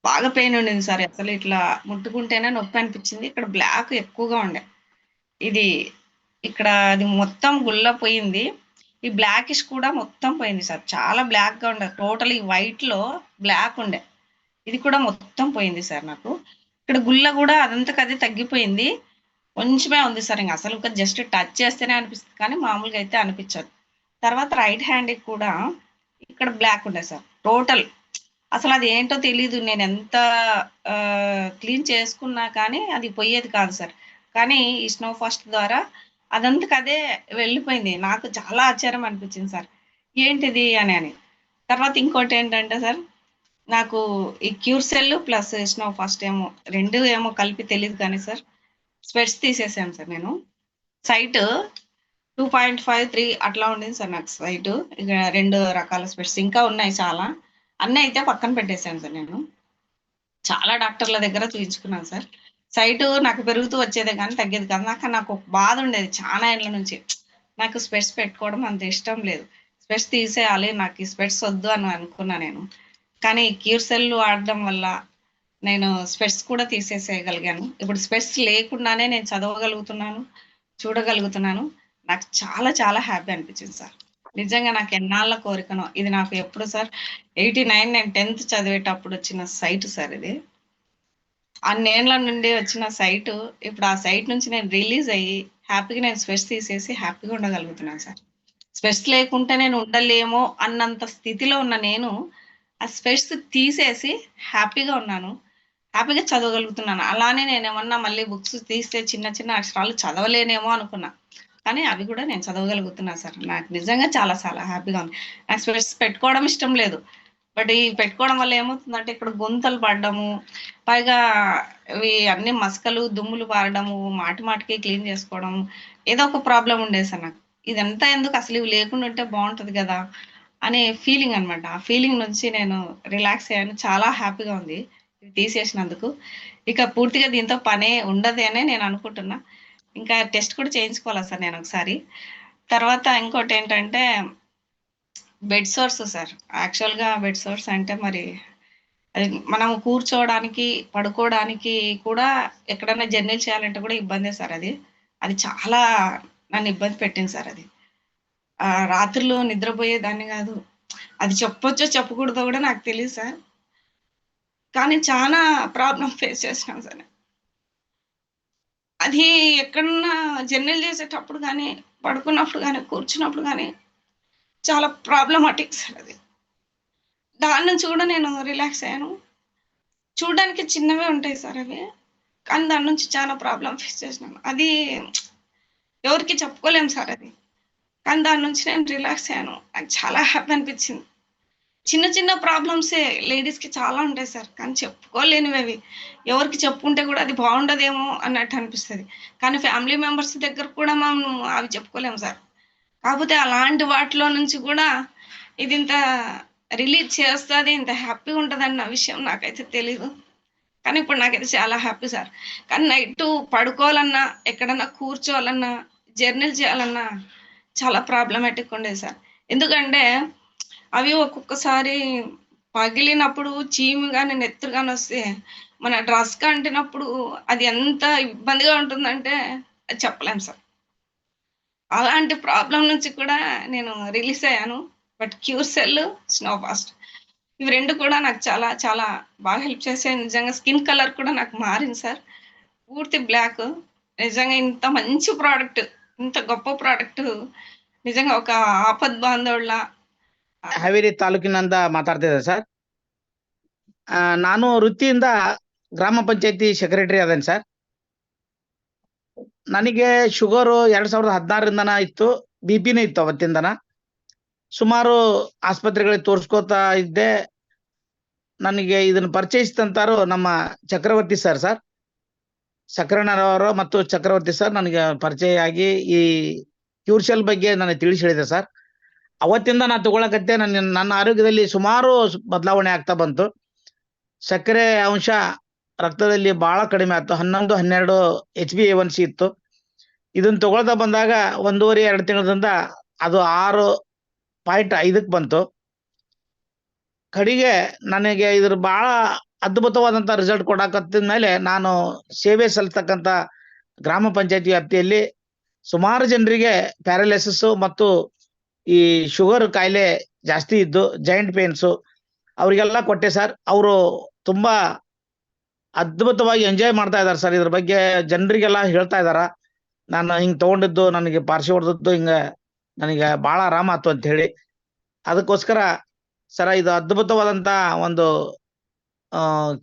బాగా పెయిన్ ఉండింది సార్. అసలు ఇట్లా ముట్టుకుంటేనే నొప్పి అనిపించింది. ఇక్కడ బ్లాక్ ఎక్కువగా ఉండే, ఇది ఇక్కడ అది మొత్తం గుళ్ళ పోయింది. ఈ బ్లాకిష్ కూడా మొత్తం పోయింది సార్. చాలా బ్లాక్గా ఉండే, టోటల్ ఈ వైట్లో బ్లాక్ ఉండే, ఇది కూడా మొత్తం పోయింది సార్. నాకు ఇక్కడ గుళ్ళ కూడా అదంతకదే తగ్గిపోయింది, కొంచెమే ఉంది సార్. ఇంకా అసలు జస్ట్ టచ్ చేస్తేనే అనిపిస్తుంది కానీ మామూలుగా అయితే అనిపించదు. తర్వాత రైట్ హ్యాండ్కి కూడా ఇక్కడ బ్లాక్ ఉండే సార్ టోటల్. అసలు అది ఏంటో తెలీదు, నేను ఎంత క్లీన్ చేసుకున్నా కానీ అది పోయేది కాదు సార్. కానీ ఈ స్నో ఫాస్ట్ ద్వారా అదంతకదే వెళ్ళిపోయింది. నాకు చాలా ఆశ్చర్యం అనిపించింది సార్, ఏంటిది అని. తర్వాత ఇంకోటి ఏంటంటే సార్, నాకు ఈ cure cell plus snow fast రెండు కలిపి తెలియదు కానీ సార్, స్పెట్స్ తీసేసాను సార్ నేను. సైట్ 2.53 అట్లా ఉండింది సార్ నాకు సైట్. ఇక 2 రకాల స్పెట్స్ ఇంకా ఉన్నాయి చాలా, అన్నీ అయితే పక్కన పెట్టేశాను సార్. నేను చాలా డాక్టర్ల దగ్గర చూపించుకున్నాను సార్. సైట్ నాకు పెరుగుతూ వచ్చేదే కానీ తగ్గేది కాదు. నాకు ఒక బాధ ఉండేది చాలా ఏళ్ళ నుంచి, నాకు స్పెట్స్ పెట్టుకోవడం అంత ఇష్టం లేదు, స్పెట్స్ తీసేయాలి, నాకు ఈ స్పెట్స్ వద్దు అని అనుకున్నా నేను. కానీ క్యూర్ సెల్ వాడడం వల్ల నేను స్పెట్స్ కూడా తీసేసేయగలిగాను. ఇప్పుడు స్పెట్స్ లేకుండానే నేను చదవగలుగుతున్నాను, చూడగలుగుతున్నాను. నాకు చాలా చాలా హ్యాపీ అనిపించింది సార్. నిజంగా నాకు ఎన్నాళ్ళ కోరికనో ఇది. నాకు ఎప్పుడు సార్ 89 నేను 10th చదివేటప్పుడు వచ్చిన సైట్ సార్ ఇది. అన్నేళ్ల నుండి వచ్చిన సైట్. ఇప్పుడు ఆ సైట్ నుంచి నేను రిలీజ్ అయ్యి హ్యాపీగా నేను స్పెట్స్ తీసేసి హ్యాపీగా ఉండగలుగుతున్నాను సార్. స్పెట్స్ లేకుంటే నేను ఉండలేమో అన్నంత స్థితిలో ఉన్న నేను ఆ స్పెట్స్ తీసేసి హ్యాపీగా ఉన్నాను, హ్యాపీగా చదవగలుగుతున్నాను. అలానే నేను ఏమన్నా మళ్ళీ బుక్స్ తీస్తే చిన్న చిన్న అక్షరాలు చదవలేనేమో అనుకున్నా, కానీ అవి కూడా నేను చదవగలుగుతున్నా సార్. నాకు నిజంగా చాలా చాలా హ్యాపీగా ఉంది. నాకు స్పెట్స్ పెట్టుకోవడం ఇష్టం లేదు, బట్ ఈ పెట్టుకోవడం వల్ల ఏమవుతుందంటే ఇక్కడ గుంతలు పడడము, పైగా ఇవి అన్ని మసకలు దుమ్ములు పారడము, మాటికి క్లీన్ చేసుకోవడం, ఏదో ఒక ప్రాబ్లం ఉండేది సార్ నాకు. ఇదంతా ఎందుకు, అసలు ఇవి లేకుండా ఉంటే బాగుంటుంది కదా అనే ఫీలింగ్ అనమాట. ఆ ఫీలింగ్ నుంచి నేను రిలాక్స్ అయ్యాను, చాలా హ్యాపీగా ఉంది ఇది తీసేసినందుకు. ఇక పూర్తిగా దీంతో పనే ఉండదు అనే నేను అనుకుంటున్నా. ఇంకా టెస్ట్ కూడా చేయించుకోవాలా సార్ నేను ఒకసారి. తర్వాత ఇంకోటి ఏంటంటే బెడ్ సోర్స్ సార్. యాక్చువల్గా బెడ్ సోర్స్ అంటే మరి అది మనం కూర్చోవడానికి పడుకోవడానికి కూడా ఎక్కడైనా జర్నీలు చేయాలంటే కూడా ఇబ్బందే సార్. అది చాలా నన్ను ఇబ్బంది పెట్టింది సార్. అది రాత్రులు నిద్రపోయేదాన్ని కాదు. అది చెప్పొచ్చో చెప్పకూడదో కూడా నాకు తెలియదు సార్, కానీ చాలా ప్రాబ్లం ఫేస్ చేసినాం సార్. అది ఎక్కడన్నా జర్నీలు చేసేటప్పుడు కానీ, పడుకున్నప్పుడు కానీ, కూర్చున్నప్పుడు కానీ చాలా ప్రాబ్లమాటిక్ సార్ అది. దాని నుంచి కూడా నేను రిలాక్స్ అయ్యాను. చూడడానికి చిన్నవే ఉంటాయి సార్ అవి, కానీ దాని నుంచి చాలా ప్రాబ్లం ఫేస్ చేసినాను. అది ఎవరికి చెప్పుకోలేము సార్ అది, కానీ దాని నుంచి నేను రిలాక్స్ అయ్యాను. నాకు చాలా హ్యాపీ అనిపించింది. చిన్న చిన్న ప్రాబ్లమ్సే లేడీస్కి చాలా ఉంటాయి సార్, కానీ చెప్పుకోలేనివి అవి. ఎవరికి చెప్పుకుంటే కూడా అది బాగుండదేమో అన్నట్టు అనిపిస్తుంది, కానీ ఫ్యామిలీ మెంబర్స్ దగ్గర కూడా మనం అవి చెప్పుకోలేము సార్. కాకపోతే అలాంటి వాటిలో నుంచి కూడా ఇది ఇంత రిలీజ్ చేస్తుంది, ఇంత హ్యాపీగా ఉంటుందన్న విషయం నాకైతే తెలీదు. కానీ ఇప్పుడు నాకైతే చాలా హ్యాపీ సార్. కానీ నైట్ పడుకోవాలన్నా, ఎక్కడన్నా కూర్చోవాలన్నా, జర్నీలు చేయాలన్నా చాలా ప్రాబ్లమాటిక్ ఉండేది సార్. ఎందుకంటే అవి ఒక్కొక్కసారి పగిలినప్పుడు చీము కానీ నెత్తురు కానీ వస్తే మన డ్రెస్కి అంటినప్పుడు అది ఎంత ఇబ్బందిగా ఉంటుందంటే అది చెప్పలేము సార్. అలాంటి ప్రాబ్లం నుంచి కూడా నేను రిలీజ్ అయ్యాను. బట్ క్యూర్సెల్, స్నో ఫాస్ట్ ఇవి రెండు కూడా నాకు చాలా చాలా బాగా హెల్ప్ చేశాయి. నిజంగా స్కిన్ కలర్ కూడా నాకు మారింది సార్, పూర్తి బ్లాక్. నిజంగా ఇంత మంచి ప్రోడక్ట్, ఇంత గొప్ప ಪ್ರಾಡಕ್ಟ್ ನಿಜಂಗ ఒక ಆಪತ್ ಬಾಂಧವಳ. ಹಾವೇರಿ ತಾಲೂಕಿನಿಂದ ಮಾತಾಡ್ತಿದ್ದೆ ಸರ್. ನಾನು ವೃತ್ತಿಯಿಂದ ಗ್ರಾಮ ಪಂಚಾಯತಿ ಸೆಕ್ರೆಟರಿ ಅದೇನು ಸರ್. ನನಗೆ ಶುಗರು 2016ರಿಂದನ ಇತ್ತು, ಬಿಪಿನೂ ಇತ್ತು ಅವತ್ತಿಂದನ. ಸುಮಾರು ಆಸ್ಪತ್ರೆಗಳಿಗೆ ತೋರಿಸ್ಕೋತಾ ಇದ್ದೆ. ನನಗೆ ಇದನ್ನು ಪರಿಚಯಿಸಿದಂತಾರು ನಮ್ಮ ಚಕ್ರವರ್ತಿ ಸರ್ ಸಕ್ರಣ್ಣರವರು ಮತ್ತು ಚಕ್ರವರ್ತಿ ಸರ್ ನನಗೆ ಪರಿಚಯ ಆಗಿ ಈ ಕ್ಯೂರ್ಸೆಲ್ ಬಗ್ಗೆ ನನಗೆ ತಿಳಿಸಿ ಹೇಳಿದೆ ಸರ್. ಅವತ್ತಿಂದ ನಾನು ತಗೊಳಕತ್ತೆ. ನನ್ನ ಆರೋಗ್ಯದಲ್ಲಿ ಸುಮಾರು ಬದಲಾವಣೆ ಆಗ್ತಾ ಬಂತು. ಸಕ್ಕರೆ ಅಂಶ ರಕ್ತದಲ್ಲಿ ಬಹಳ ಕಡಿಮೆ ಆಯ್ತು. 11-12 HbA1c ಇತ್ತು. ಇದನ್ನ ತಗೊಳ್ತಾ ಬಂದಾಗ 1.5-2 ತಿಂಗಳಿಂದ ಅದು 6.5ಕ್ಕೆ ಬಂತು. ಕಡೆಗೆ ನನಗೆ ಇದ್ರ ಬಹಳ ಅದ್ಭುತವಾದಂತ ರಿಸಲ್ಟ್ ಕೊಡಕತ್ತಿದ ಮೇಲೆ ನಾನು ಸೇವೆ ಸಲ್ಲಿಸ್ತಕ್ಕಂಥ ಗ್ರಾಮ ಪಂಚಾಯತಿ ವ್ಯಾಪ್ತಿಯಲ್ಲಿ ಸುಮಾರು ಜನರಿಗೆ ಪ್ಯಾರಾಲಿಸಿಸ್ ಮತ್ತು ಈ ಶುಗರ್ ಕಾಯಿಲೆ ಜಾಸ್ತಿ ಇದ್ದು, ಜಾಯಿಂಟ್ ಪೇನ್ಸು ಅವರಿಗೆಲ್ಲ ಕೊಟ್ಟೆ ಸರ್. ಅವರು ತುಂಬಾ ಅದ್ಭುತವಾಗಿ ಎಂಜಾಯ್ ಮಾಡ್ತಾ ಇದಾರೆ ಸರ್. ಇದ್ರ ಬಗ್ಗೆ ಜನರಿಗೆಲ್ಲ ಹೇಳ್ತಾ ಇದಾರ, ನಾನು ಹಿಂಗ್ ತಗೊಂಡಿದ್ದು ನನಗೆ ಪಾರ್ಶ್ವ ಹೊಡೆದದ್ದು ಹಿಂಗ ನನಗೆ ಬಹಳ ಆರಾಮ ಆಯ್ತು ಅಂತ ಹೇಳಿ. ಅದಕ್ಕೋಸ್ಕರ ಸರ ಇದು ಅದ್ಭುತವಾದಂತ ಒಂದು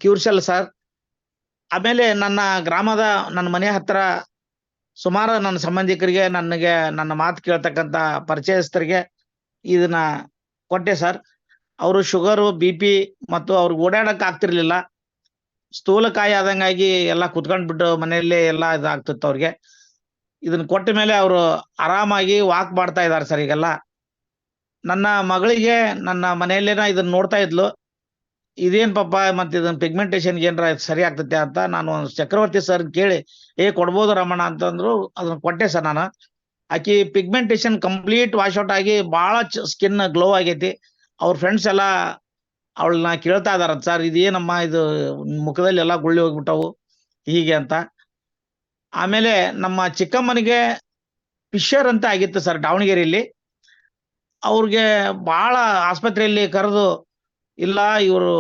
ಕ್ಯೂರ್ಸೆಲ್ ಸರ್. ಆಮೇಲೆ ನನ್ನ ಗ್ರಾಮದ ನನ್ನ ಮನೆ ಹತ್ರ ಸುಮಾರು ನನ್ನ ಸಂಬಂಧಿಕರಿಗೆ, ನನ್ನ ಮಾತು ಕೇಳ್ತಕ್ಕಂಥ ಪರಿಚಯಸ್ಥರಿಗೆ ಇದನ್ನ ಕೊಟ್ಟೆ ಸರ್. ಅವರು ಶುಗರು, BP ಮತ್ತು ಅವ್ರಿಗೆ ಓಡಾಡಕ್ ಆಗ್ತಿರ್ಲಿಲ್ಲ, ಸ್ಥೂಲಕಾಯ ಆದಂಗಾಗಿ ಎಲ್ಲ ಕುತ್ಕೊಂಡ್ಬಿಟ್ಟು ಮನೆಯಲ್ಲೇ ಎಲ್ಲ ಇದಾಗ್ತಿತ್ತು ಅವ್ರಿಗೆ. ಇದನ್ನ ಕೊಟ್ಟ ಮೇಲೆ ಅವರು ಆರಾಮಾಗಿ ವಾಕ್ ಮಾಡ್ತಾ ಇದಾರೆ ಸರ್ ಈಗೆಲ್ಲ. ನನ್ನ ಮಗಳಿಗೆ ನನ್ನ ಮನೆಯಲ್ಲೇನ ಇದನ್ನ ನೋಡ್ತಾ ಇದ್ಲು, ಇದೇನ್ ಪಾಪ ಮತ್ತೆ ಇದನ್ನ ಪಿಗ್ಮೆಂಟೇಶನ್ ಏನ್ರ ಸರಿ ಆಗ್ತೈತೆ ಅಂತ ನಾನು ಚಕ್ರವರ್ತಿ ಸರ್ ಕೇಳಿ ಕೊಡ್ಬೋದು ರಮಣ ಅಂತಂದ್ರು. ಅದನ್ನ ಕೊಟ್ಟೆ ಸರ್ ನಾನು. ಆಕಿ ಪಿಗ್ಮೆಂಟೇಶನ್ ಕಂಪ್ಲೀಟ್ ವಾಶ್ ಔಟ್ ಆಗಿ ಬಹಳ ಸ್ಕಿನ್ ಗ್ಲೋ ಆಗೈತಿ. ಅವ್ರ ಫ್ರೆಂಡ್ಸ್ ಎಲ್ಲ ಅವಳನ್ನ ಕೇಳ್ತಾ ಇದಾರ, ಸರ್ ಇದೇನಮ್ಮ ಇದು ಮುಖದಲ್ಲಿ ಎಲ್ಲ ಗುಳ್ಳಿ ಹೋಗ್ಬಿಟ್ಟವು ಹೀಗೆ ಅಂತ. ಆಮೇಲೆ ನಮ್ಮ ಚಿಕ್ಕಮ್ಮನಿಗೆ ಫಿಶರ್ ಅಂತ ಆಗಿತ್ತು ಸರ್ ದಾವಣಗೆರೆಯಲ್ಲಿ. ಅವ್ರಿಗೆ ಬಹಳ ಆಸ್ಪತ್ರೆಯಲ್ಲಿ ಕರೆದು, ಇಲ್ಲ ಇವರು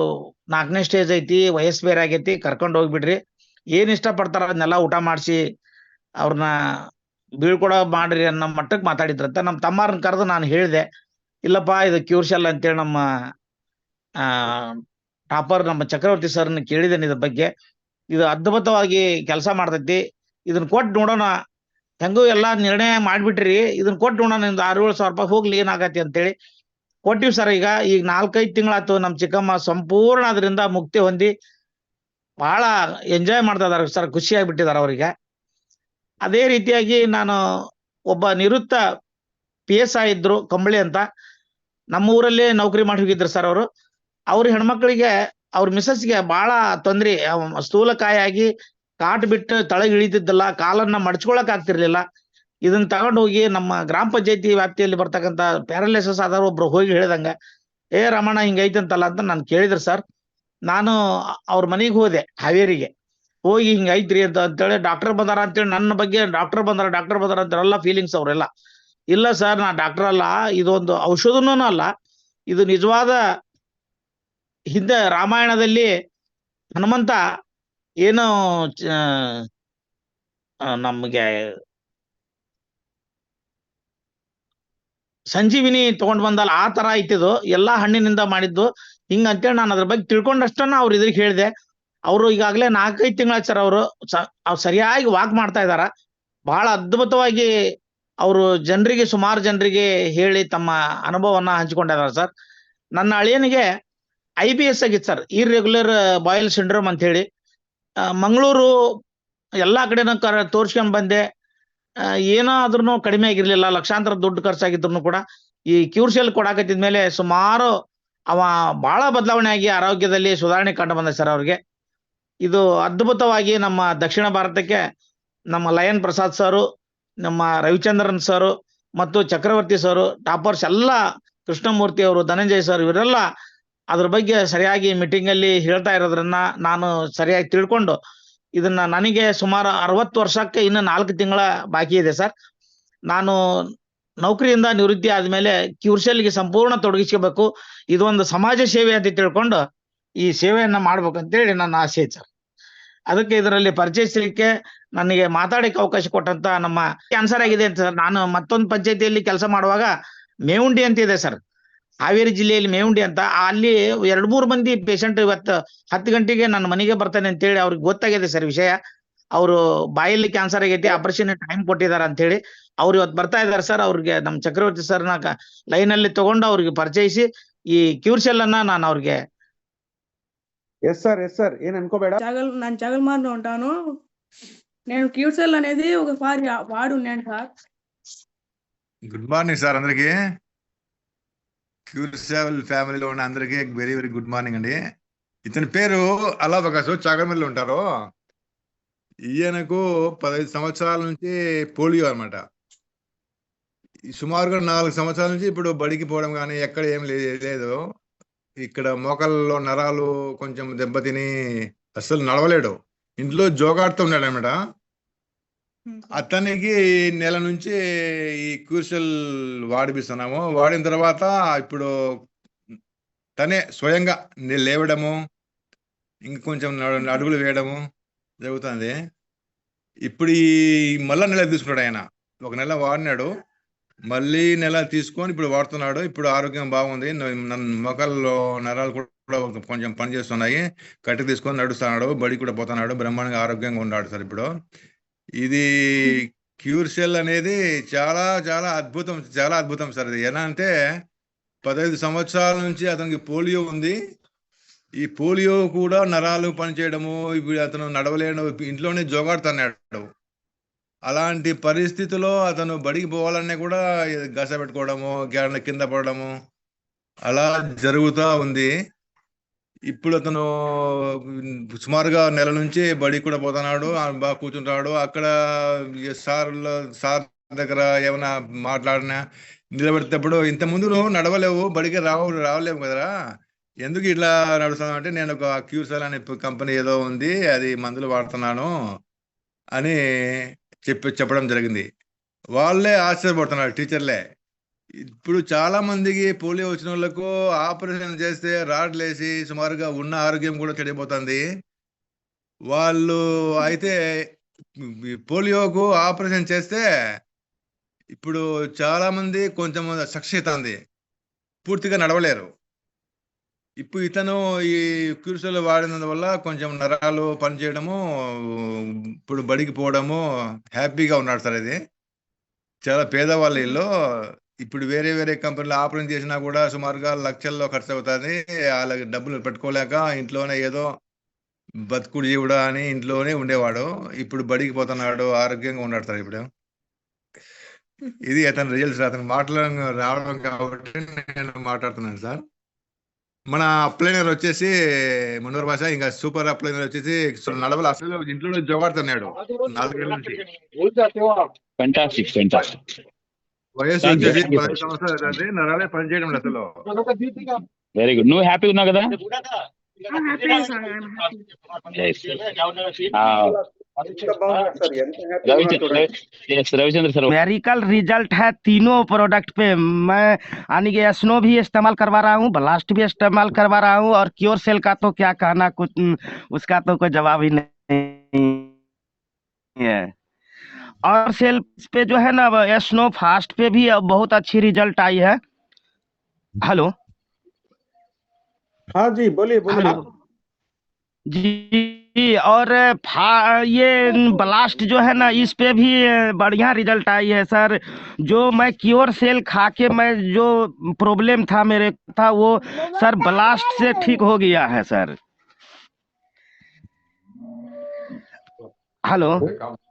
4ನೇ ಸ್ಟೇಜ್ ಐತಿ, ವಯಸ್ಸು ಬೇರೆ ಆಗೈತಿ, ಕರ್ಕೊಂಡು ಹೋಗ್ಬಿಡ್ರಿ, ಏನ್ ಇಷ್ಟಪಡ್ತಾರ ಅದನ್ನೆಲ್ಲ ಊಟ ಮಾಡಿಸಿ ಅವ್ರನ್ನ ಬೀಳ್ಕೊಡೋ ಮಾಡ್ರಿ ಅನ್ನೋ ಮಟ್ಟಕ್ಕೆ ಮಾತಾಡಿದ್ರಂತ. ನಮ್ಮ ತಮ್ಮಾರನ್ನ ಕರೆದು ನಾನು ಹೇಳಿದೆ, ಇಲ್ಲಪ್ಪ ಇದು ಕ್ಯೂರ್ಸೆಲ್ ಅಂತೇಳಿ ನಮ್ಮ ಟಾಪರ್ ನಮ್ಮ ಚಕ್ರವರ್ತಿ ಸರ್ನ ಕೇಳಿದ್ದೇನೆ ಇದ್ರ ಬಗ್ಗೆ. ಇದು ಅದ್ಭುತವಾಗಿ ಕೆಲಸ ಮಾಡ್ತೈತಿ, ಇದನ್ನ ಕೊಟ್ಟು ನೋಡೋಣ, ಹೆಂಗೂ ಎಲ್ಲಾ ನಿರ್ಣಯ ಮಾಡ್ಬಿಟ್ರಿ, ಇದನ್ನ ಕೊಟ್ಟು ನೋಡೋಣ, ನಿಮ್ದು 6-7 ಸಾವಿರ ರೂಪಾಯಿ ಹೋಗ್ಲಿ ಏನಾಗತ್ತೆ ಅಂತೇಳಿ ಕೊಟ್ಟಿವಿ ಸರ್. ಈಗ 4-5 ತಿಂಗಳಾಯ್ತು. ನಮ್ಮ ಚಿಕ್ಕಮ್ಮ ಸಂಪೂರ್ಣ ಅದರಿಂದ ಮುಕ್ತಿ ಹೊಂದಿ ಬಹಳ ಎಂಜಾಯ್ ಮಾಡ್ತಾ ಇದಾರೆ ಸರ್, ಖುಷಿ ಆಗ್ಬಿಟ್ಟಿದಾರೆ ಅವರಿಗೆ. ಅದೇ ರೀತಿಯಾಗಿ ನಾನು ಒಬ್ಬ ನಿವೃತ್ತ PSI ಇದ್ರು ಕಂಬಳಿ ಅಂತ, ನಮ್ಮ ಊರಲ್ಲಿ ನೌಕರಿ ಮಾಡಿ ಹೋಗಿದ್ರು ಸರ್ ಅವರು. ಅವ್ರ ಹೆಣ್ಮಕ್ಳಿಗೆ ಅವ್ರ ಮಿಸಸ್ಗೆ ಬಹಳ ತೊಂದ್ರೆ, ಸ್ಥೂಲಕಾಯ ಆಗಿ ಕಾಟ್ ಬಿಟ್ಟು ತಳಗ್ ಇಳಿತಿದ್ದಲ್ಲ, ಕಾಲನ್ನ ಮಡ್ಚ್ಕೊಳಕ್ ಆಗ್ತಿರ್ಲಿಲ್ಲ. ಇದನ್ನ ತಗೊಂಡು ಹೋಗಿ ನಮ್ಮ ಗ್ರಾಮ ಪಂಚಾಯತಿ ವ್ಯಾಪ್ತಿಯಲ್ಲಿ ಬರ್ತಕ್ಕಂಥ ಪ್ಯಾರಾಲಿಸಿಸ್ ಆದವ್ರು ಒಬ್ರು ಹೋಗಿ ಹೇಳಿದಂಗ, ರಮಣ ಹಿಂಗೈತಂತಲ್ಲ ಅಂತ ನಾನು ಕೇಳಿದ್ರು ಸರ್. ನಾನು ಅವ್ರ ಮನೆಗೆ ಹೋದೆ ಹಾವೇರಿಗೆ. ಹೋಗಿ ಹಿಂಗೈತ್ರಿ ಅಂತೇಳಿ ಡಾಕ್ಟರ್ ಬಂದಾರ ಅಂತೇಳಿ ನನ್ನ ಬಗ್ಗೆ ಡಾಕ್ಟರ್ ಬಂದಾರ ಅಂತೆಲ್ಲ ಫೀಲಿಂಗ್ಸ್ ಅವ್ರೆಲ್ಲ. ಇಲ್ಲ ಸರ್, ನಾ ಡಾಕ್ಟರ್ ಅಲ್ಲ, ಇದೊಂದು ಔಷಧನೂ ಅಲ್ಲ, ಇದು ನಿಜವಾದ ಹಿಂದೆ ರಾಮಾಯಣದಲ್ಲಿ ಹನುಮಂತ ಏನು ನಮ್ಗೆ ಸಂಜೀವಿನಿ ತಗೊಂಡ್ ಬಂದಲ್ಲ, ಆ ತರ ಐತಿದು, ಎಲ್ಲಾ ಹಣ್ಣಿನಿಂದ ಮಾಡಿದ್ದು ಹಿಂಗ ಅಂತೇಳಿ ನಾನು ಅದ್ರ ಬಗ್ಗೆ ತಿಳ್ಕೊಂಡಷ್ಟನ್ನ ಅವ್ರು ಇದ್ರಿಗೆ ಹೇಳಿದೆ. ಅವರು ಈಗಾಗಲೇ 4-5 ತಿಂಗಳ ಸರ್ ಅವ್ರು ಸರಿಯಾಗಿ ವಾಕ್ ಮಾಡ್ತಾ ಇದಾರ. ಬಹಳ ಅದ್ಭುತವಾಗಿ ಅವರು ಸುಮಾರು ಜನರಿಗೆ ಹೇಳಿ ತಮ್ಮ ಅನುಭವವನ್ನ ಹಂಚಿಕೊಂಡಿದ್ದಾರೆ ಸರ್. ನನ್ನ ಅಳಿಯನಿಗೆ IBS ಆಗಿತ್ತು ಸರ್, ಇರ್ರೆಗ್ಯುಲರ್ ಬಾಯಲ್ ಸಿಂಡ್ರೋಮ್ ಅಂತ ಹೇಳಿ. ಮಂಗಳೂರು ಎಲ್ಲಾ ಕಡೆನೂ ತೋರ್ಸ್ಕೊಂಡ್ ಬಂದೆ, ಏನೋ ಆದ್ರೂ ಕಡಿಮೆ ಆಗಿರ್ಲಿಲ್ಲ. ಲಕ್ಷಾಂತರ ದುಡ್ಡು ಖರ್ಚಾಗಿದ್ರು ಕೂಡ ಈ ಕ್ಯೂರ್ಸೆಲ್ ಕೊಡಾಕತ್ತಿದ್ಮೇಲೆ ಸುಮಾರು ಅವ ಬಹಳ ಬದಲಾವಣೆ ಆಗಿ ಆರೋಗ್ಯದಲ್ಲಿ ಸುಧಾರಣೆ ಕಂಡು ಬಂದ ಸರ್ ಅವ್ರಿಗೆ. ಇದು ಅದ್ಭುತವಾಗಿ ನಮ್ಮ ದಕ್ಷಿಣ ಭಾರತಕ್ಕೆ ನಮ್ಮ ಲಯನ್ ಪ್ರಸಾದ್ ಸರು, ನಮ್ಮ ರವಿಚಂದ್ರನ್ ಸರು ಮತ್ತು ಚಕ್ರವರ್ತಿ ಸರು, ಟಾಪರ್ಸ್ ಎಲ್ಲ, ಕೃಷ್ಣಮೂರ್ತಿ ಅವರು, ಧನಂಜಯ್ ಸರ್, ಇವರೆಲ್ಲ ಅದ್ರ ಬಗ್ಗೆ ಸರಿಯಾಗಿ ಮೀಟಿಂಗ್ ಅಲ್ಲಿ ಹೇಳ್ತಾ ಇರೋದ್ರನ್ನ ನಾನು ಸರಿಯಾಗಿ ತಿಳ್ಕೊಂಡು ಇದನ್ನ ನನಗೆ ಸುಮಾರು 60 ವರ್ಷಕ್ಕೆ ಇನ್ನು 4 ತಿಂಗಳ ಬಾಕಿ ಇದೆ ಸರ್. ನಾನು ನೌಕರಿಯಿಂದ ನಿವೃತ್ತಿ ಆದ್ಮೇಲೆ ಕ್ಯೂರ್ಸೆಲ್ಗೆ ಸಂಪೂರ್ಣ ತೊಡಗಿಸ್ಕೋಬೇಕು, ಇದೊಂದು ಸಮಾಜ ಸೇವೆ ಅಂತ ತಿಳ್ಕೊಂಡು ಈ ಸೇವೆಯನ್ನ ಮಾಡ್ಬೇಕಂತೇಳಿ ನನ್ನ ಆಸೆ ಐತೆ ಸರ್. ಅದಕ್ಕೆ ಇದರಲ್ಲಿ ಪರಿಚಯಿಸಲಿಕ್ಕೆ ನನಗೆ ಮಾತಾಡಕ್ಕೆ ಅವಕಾಶ ಕೊಟ್ಟಂತ ನಮ್ಮ ಕ್ಯಾನ್ಸರ್ ಆಗಿದೆ ಅಂತ ಸರ್. ನಾನು ಮತ್ತೊಂದು ಪಂಚಾಯತಿಯಲ್ಲಿ ಕೆಲಸ ಮಾಡುವಾಗ ಮೇವುಂಡಿ ಅಂತ ಇದೆ ಸರ್, ಹಾವೇರಿ ಜಿಲ್ಲೆಯಲ್ಲಿ ಮೇವುಂಡಿ ಅಂತ, ಅಲ್ಲಿ 2-3 ಮಂದಿ ಪೇಷಂಟ್ ಇವತ್ತು 10 ಗಂಟೆಗೆ ನನ್ನ ಮನೆಗೆ ಬರ್ತಾನೆ ಅಂತೇಳಿ ಅವ್ರಿಗೆ ಗೊತ್ತಾಗಿದೆ ಸರ್ ವಿಷಯ. ಅವರು ಬಾಯಲ್ಲಿ ಕ್ಯಾನ್ಸರ್ ಆಗೈತಿ, ಆಪರೇಷನ್ ಟೈಮ್ ಕೊಟ್ಟಿದ್ದಾರೆ ಅಂತ ಹೇಳಿ ಅವ್ರು ಇವತ್ತು ಬರ್ತಾ ಇದಾರೆ ಸರ್. ಅವ್ರಿಗೆ ನಮ್ಮ ಚಕ್ರವರ್ತಿ ಸರ್ನ ಲೈನ್ ಅಲ್ಲಿ ತಗೊಂಡು ಅವ್ರಿಗೆ ಪರಿಚಯಿಸಿ ಈ ಕ್ಯೂರ್ಸೆಲ್ అన్న ನಾನು ಅವ್ರಿಗೆ ఎస్ సార్ ఏం అనుకోబేడ. నేను జగల్మార్లో ఉంటాను. నేను క్యూర్సెల్ అనేది ఒకసారి వాడున్నాను సార్. గుడ్ మార్నింగ్ సార్ అందరికి. క్యూర్సెల్ ఫ్యామిలీలో ఉన్న అందరికి వెరీ వెరీ గుడ్ మార్నింగ్ అండి. ఇతని పేరు అలాబకాసు, చాగల్మర్లో ఉంటారు. ఈయనకు 15 సంవత్సరాల నుంచి పోలియో అనమాట. సుమారుగా 4 సంవత్సరాల నుంచి ఇప్పుడు బడికి పోవడం కానీ ఎక్కడ ఏం లేదు. ఇక్కడ మోకాళ్ళలో నరాలు కొంచెం దెబ్బతిని అసలు నడవలేడు, ఇంట్లో జోగాడుతూ ఉన్నాడు అనమాట. అతనికి నెల నుంచి ఈ క్యూర్సెల్ వాడిపిస్తున్నాము. వాడిన తర్వాత ఇప్పుడు తనే స్వయంగా లేవడము, ఇంకొంచెం అడుగులు వేయడము జరుగుతుంది. ఇప్పుడు ఈ మళ్ళా నెల తీసుకున్నాడు ఆయన. 1 నెల వాడినాడు, మళ్ళీ నెల తీసుకొని ఇప్పుడు వాడుతున్నాడు. ఇప్పుడు ఆరోగ్యం బాగుంది, మొక్కల్లో నరాలు కూడా కొంచెం పని చేస్తున్నాయి. కట్టి తీసుకొని నడుస్తున్నాడు, బడి కూడా పోతున్నాడు, బ్రహ్మాండంగా ఆరోగ్యంగా ఉన్నాడు సార్ ఇప్పుడు. ఇది క్యూర్సెల్ అనేది చాలా చాలా అద్భుతం సార్. ఇది ఎలా అంటే 15 సంవత్సరాల నుంచి అతనికి పోలియో ఉంది. ఈ పోలియో కూడా నరాలు పనిచేయడము, ఇప్పుడు అతను నడవలేడు, ఇంట్లోనే జోగాడుతున్నాడు. అలాంటి పరిస్థితిలో అతను బడికి పోవాలన్నా కూడా గస పెట్టుకోవడము, కింద పడడము అలా జరుగుతూ ఉంది. ఇప్పుడు అతను సుమారుగా నెల నుంచి బడికి కూడా పోతున్నాడు, బాగా కూర్చుంటాడు. అక్కడ సార్ దగ్గర ఏమైనా మాట్లాడినా నిలబెడేటప్పుడు, ఇంతకుముందు నువ్వు నడవలేవు, బడికి రావలేవు కదరా, ఎందుకు ఇట్లా నడుస్తున్నావు అంటే, నేను ఒక క్యూర్సెల్ అనే కంపెనీ ఏదో ఉంది, అది మందులు వాడుతున్నాను అని చెప్పడం జరిగింది. వాళ్ళే ఆశ్చర్యపడుతున్నారు టీచర్లే. ఇప్పుడు చాలా మందికి పోలియో వచ్చిన వాళ్ళకు ఆపరేషన్ చేస్తే రాడ్లేసి సుమారుగా ఉన్న ఆరోగ్యం కూడా చెడిపోతుంది. వాళ్ళు అయితే పోలియోకు ఆపరేషన్ చేస్తే ఇప్పుడు చాలా మంది కొంచెం సక్సెస్ అవుతుంది, పూర్తిగా నడవలేరు. ఇప్పుడు ఇతను ఈ క్యూర్సెల్ వాడినందువల్ల కొంచెం నరాలు పనిచేయడము, ఇప్పుడు బడికి పోవడము, హ్యాపీగా ఉన్నాడు సార్. ఇది చాలా పేదవాళ్ళ ఇల్లు. ఇప్పుడు వేరే కంపెనీలో ఆపరేషన్ చేసినా కూడా సుమారుగా లక్షల్లో ఖర్చు అవుతుంది. వాళ్ళకి డబ్బులు పెట్టుకోలేక ఇంట్లోనే ఏదో బతుకుడు జీవుడా అని ఇంట్లోనే ఉండేవాడు. ఇప్పుడు బడికి పోతున్నాడు, ఆరోగ్యంగా ఉన్నాడు సార్ ఇప్పుడు. ఇది అతని రిజల్ట్స్. అతను రావడం కాబట్టి నేను మాట్లాడుతున్నాను సార్. మన అప్లైనర్ వచ్చేసి మున్నూరు భాష, ఇంకా సూపర్ అప్లైనర్ వచ్చేసి నడవలు, అసలు ఇంట్లో జోగాడుతున్నాడు 4 ఏళ్ళ నుంచి. వయసు వచ్చేసి 10 సంవత్సరాలు, నరాలే పనిచేయడం అసలు. Very good. నువ్వు హ్యాపీగా ఉన్నావు కదా? रविचंद्र सर, मेडिकल रिजल्ट है तीनों प्रोडक्ट पे। मैं यानी कि स्नो भी इस्तेमाल करवा रहा हूँ, ब्लास्ट भी इस्तेमाल करवा रहा हूँ, और क्योरसेल का तो क्या कहना, कुछ उसका तो कोई जवाब ही नहीं है। और सेल पे जो है ना, स्नो फास्ट पे भी बहुत अच्छी रिजल्ट आई है। हेलो, हाँ जी बोलिए जी। और ये ब्लास्ट जो है ना, इस पे भी बढ़िया रिजल्ट आई है सर। जो मैं क्योरसेल खा के मैं जो प्रॉब्लम था मेरे था, वो सर ब्लास्ट से ठीक हो गया है सर। हेलो,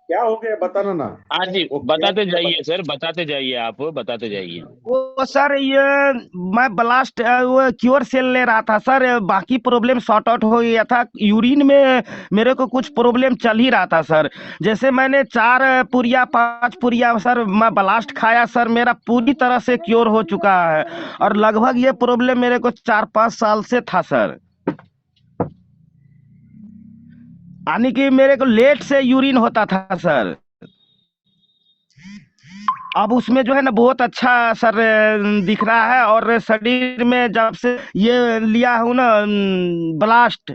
क्या हो गया बताना ना। हाँ जी, वो बताते क्या जाइए सर, बताते जाइए, आप बताते जाइए। वो सर ये मैं ब्लास्ट वो क्योर सेल ले रहा था सर, बाकी प्रॉब्लम सॉर्ट आउट हो गया था। यूरिन में मेरे को कुछ प्रॉब्लम चल ही रहा था सर। जैसे मैंने 4 पुरिया 5 पुरिया सर मैं ब्लास्ट खाया सर, मेरा पूरी तरह से क्योर हो चुका है। और लगभग ये प्रॉब्लम मेरे को 4-5 साल से था सर, यानी कि मेरे को लेट से यूरिन होता था सर। अब उसमें जो है ना बहुत अच्छा सर दिख रहा है। और शरीर में जब से ये लिया हूँ ना ब्लास्ट,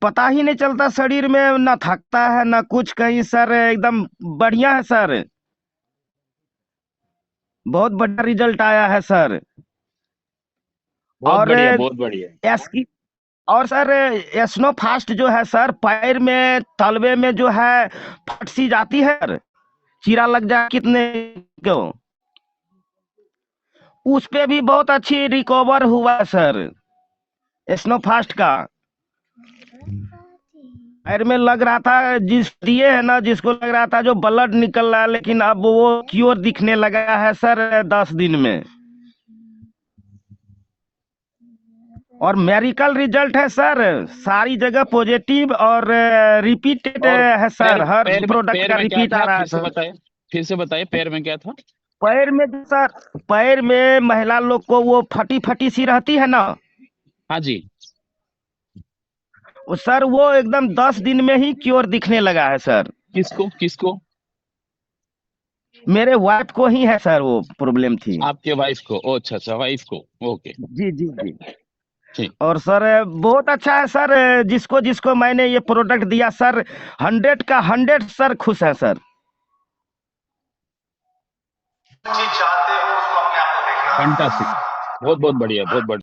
पता ही नहीं चलता शरीर में, ना थकता है ना कुछ कहीं सर, एकदम बढ़िया है सर। बहुत बढ़िया रिजल्ट आया है सर। बहुत और बढ़िया, बहुत बढ़िया। एसकी और सर स्नो फास्ट जो है सर, पैर में तलवे में जो है फट सी जाती है, चीरा लग जाए कितने को, उस पे भी बहुत अच्छी रिकवर हुआ सर स्नो फास्ट का। पैर में लग रहा था जिस दिए है ना, जिसको लग रहा था जो ब्लड निकल रहा है, लेकिन अब वो क्योर दिखने लगा है सर 10 दिन में। और मेडिकल रिजल्ट है सर, सारी जगह पॉजिटिव और रिपीटेड और है सर, हर पैर प्रोडक्ट का में क्या रिपीट आ था, रहा है फिर से सर। बताइए, फिर से बताइए, पैर में क्या था? पैर में जो सर, पैर में महिला लोग को वो फटी फटी सी रहती है ना, हाँ जी। वो सर वो एकदम 10 दिन में ही क्योर दिखने लगा है सर। किसको किसको? मेरे वाइफ को ही है सर वो प्रॉब्लम थी। आपके वाइफ को? ओ अच्छा अच्छा, वाइफ को, ओके जी जी जी। ठीक। और सर बहुत अच्छा है सर, जिसको जिसको मैंने ये प्रोडक्ट दिया सर 100 का 100 सर खुश है सर। फैंटास्टिक, बहुत बहुत बढ़िया, बहुत बढ़िया।